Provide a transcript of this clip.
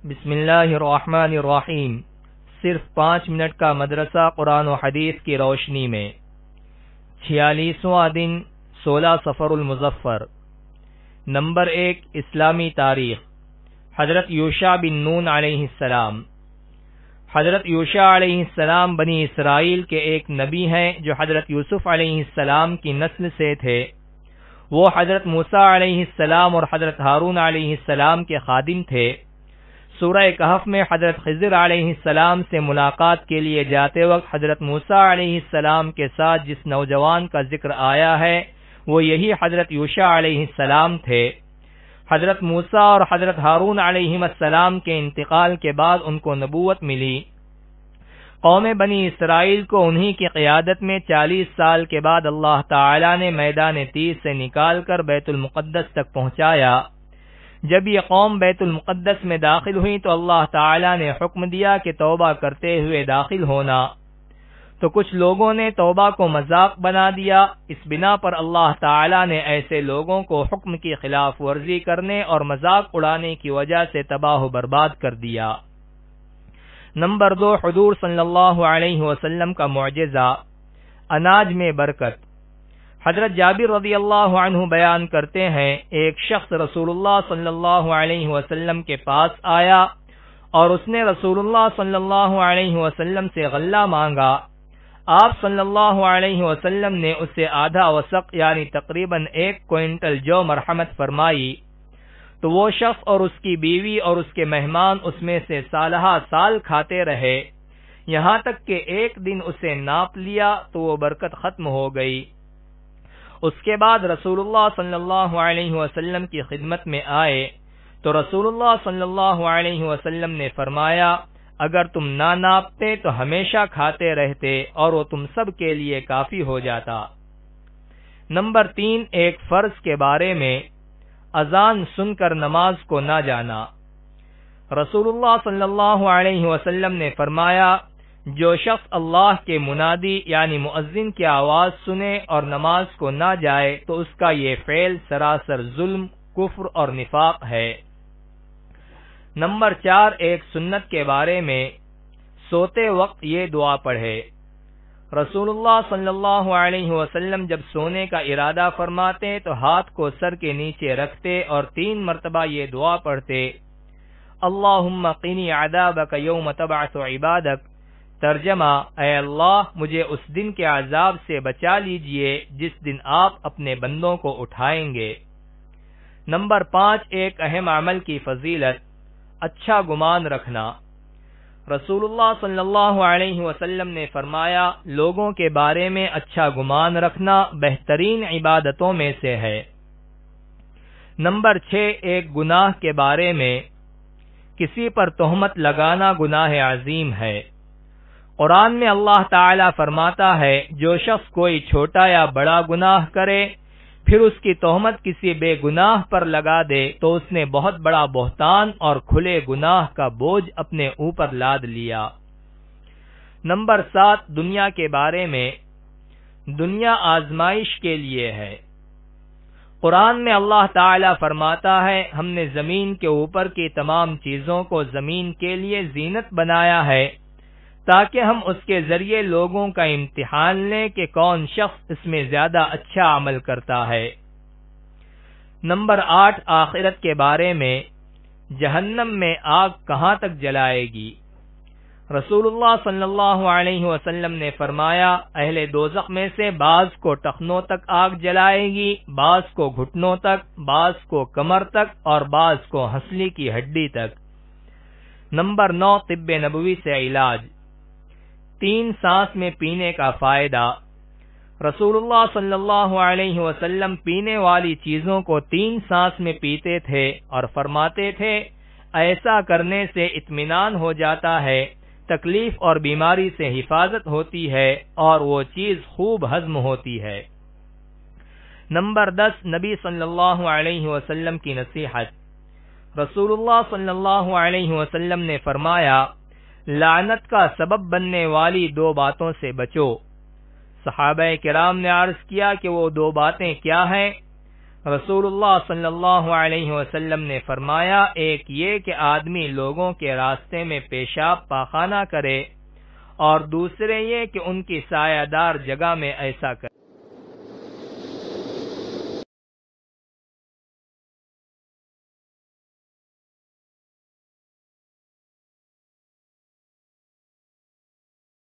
بسم اللہ الرحمن الرحیم۔ صرف 5 منٹ کا مدرسہ قرآن و حدیث کی روشنی میں 46واں دن 16 صفر المظفر۔ نمبر 1 اسلامی تاریخ۔ حضرت یوشع بن نون علیہ السلام۔ حضرت یوشع علیہ السلام بنی اسرائیل کے ایک نبی ہیں جو حضرت یوسف علیہ السلام کی نسل سے تھے۔ وہ حضرت موسیٰ علیہ السلام اور حضرت ہارون علیہ السلام کے خادم تھے۔ سورہ کہف میں حضرت خضر علیہ السلام سے ملاقات کے لیے جاتے وقت حضرت موسیٰ علیہ السلام کے ساتھ جس نوجوان کا ذکر آیا ہے وہ یہی حضرت یوشع علیہ السلام تھے۔ حضرت موسیٰ اور حضرت ہارون علیہ السلام کے انتقال کے بعد ان کو نبوت ملی۔ قوم بنی اسرائیل کو انہی کی قیادت میں 40 سال کے بعد اللہ تعالی نے میدان تیس سے نکال کر بیت المقدس تک پہنچایا۔ جب یہ قوم بیت المقدس میں داخل ہوئی تو اللہ تعالی نے حکم دیا کہ توبہ کرتے ہوئے داخل ہونا، تو کچھ لوگوں نے توبہ کو مذاق بنا دیا۔ اس بنا پر اللہ تعالی نے ایسے لوگوں کو حکم کی خلاف ورزی کرنے اور مذاق اڑانے کی وجہ سے تباہ و برباد کر دیا۔ نمبر 2 حضور صلی اللہ علیہ وسلم کا معجزہ، اناج میں برکت۔ حضرت جابر رضی اللہ عنہ بیان کرتے ہیں، ایک شخص رسول اللہ صلی اللہ علیہ وسلم کے پاس آیا اور اس نے رسول اللہ صلی اللہ علیہ وسلم سے غلہ مانگا۔ آپ صلی اللہ علیہ وسلم نے اسے آدھا وسق یعنی تقریباً 1 کوئنٹل جو مرحمت فرمائی، تو وہ شخص اور اس کی بیوی اور اس کے مہمان اس میں سے سالہ سال کھاتے رہے، یہاں تک کہ ایک دن اسے ناپ لیا تو وہ برکت ختم ہو گئی۔ اس کے بعد رسول اللہ صلی اللہ علیہ وسلم کی خدمت میں آئے تو رسول اللہ صلی اللہ علیہ وسلم نے فرمایا، اگر تم نہ ناپتے تو ہمیشہ کھاتے رہتے اور وہ تم سب کے لیے کافی ہو جاتا۔ نمبر 3 ایک فرض کے بارے میں، اذان سن کر نماز کو نہ جانا۔ رسول اللہ صلی اللہ علیہ وسلم نے فرمایا، جو شخص اللہ کے منادی یعنی مؤذن کی آواز سنے اور نماز کو نہ جائے تو اس کا یہ فعل سراسر ظلم، کفر اور نفاق ہے۔ نمبر 4 ایک سنت کے بارے میں، سوتے وقت یہ دعا پڑھے۔ رسول اللہ صلی اللہ علیہ وسلم جب سونے کا ارادہ فرماتے تو ہاتھ کو سر کے نیچے رکھتے اور 3 مرتبہ یہ دعا پڑھتے، اللہم قنی عذابک یوم تبعث عبادک۔ ترجمہ، اے اللہ مجھے اس دن کے عذاب سے بچا لیجئے جس دن آپ اپنے بندوں کو اٹھائیں گے۔ نمبر 5 ایک اہم عمل کی فضیلت، اچھا گمان رکھنا۔ رسول اللہ صلی اللہ علیہ وسلم نے فرمایا، لوگوں کے بارے میں اچھا گمان رکھنا بہترین عبادتوں میں سے ہے۔ نمبر 6 ایک گناہ کے بارے میں، کسی پر تہمت لگانا گناہ عظیم ہے۔ قرآن میں اللہ تعالی فرماتا ہے، جو شخص کوئی چھوٹا یا بڑا گناہ کرے پھر اس کی تہمت کسی بے گناہ پر لگا دے تو اس نے بہت بڑا بہتان اور کھلے گناہ کا بوجھ اپنے اوپر لاد لیا۔ نمبر 7 دنیا کے بارے میں، دنیا آزمائش کے لیے ہے۔ قرآن میں اللہ تعالی فرماتا ہے، ہم نے زمین کے اوپر کی تمام چیزوں کو زمین کے لیے زینت بنایا ہے تاکہ ہم اس کے ذریعے لوگوں کا امتحان لیں کہ کون شخص اس میں زیادہ اچھا عمل کرتا ہے۔ نمبر 8 آخرت کے بارے میں، جہنم میں آگ کہاں تک جلائے گی؟ رسول اللہ صلی اللہ علیہ وسلم نے فرمایا، اہل دوزخ میں سے بعض کو ٹخنوں تک آگ جلائے گی، بعض کو گھٹنوں تک، بعض کو کمر تک اور بعض کو ہنسلی کی ہڈی تک۔ نمبر 9 طب نبوی سے علاج، 3 سانس میں پینے کا فائدہ۔ رسول اللہ صلی اللہ علیہ وسلم پینے والی چیزوں کو 3 سانس میں پیتے تھے اور فرماتے تھے، ایسا کرنے سے اطمینان ہو جاتا ہے، تکلیف اور بیماری سے حفاظت ہوتی ہے اور وہ چیز خوب ہضم ہوتی ہے۔ نمبر 10 نبی صلی اللہ علیہ وسلم کی نصیحت۔ رسول اللہ صلی اللہ علیہ وسلم نے فرمایا، لعنت کا سبب بننے والی 2 باتوں سے بچو۔ صحابہ کرام نے عرض کیا کہ وہ 2 باتیں کیا ہیں؟ رسول اللہ صلی اللہ علیہ وسلم نے فرمایا، ایک یہ کہ آدمی لوگوں کے راستے میں پیشاب پاخانہ کرے، اور دوسرے یہ کہ ان کی سایہ دار جگہ میں ایسا کرے۔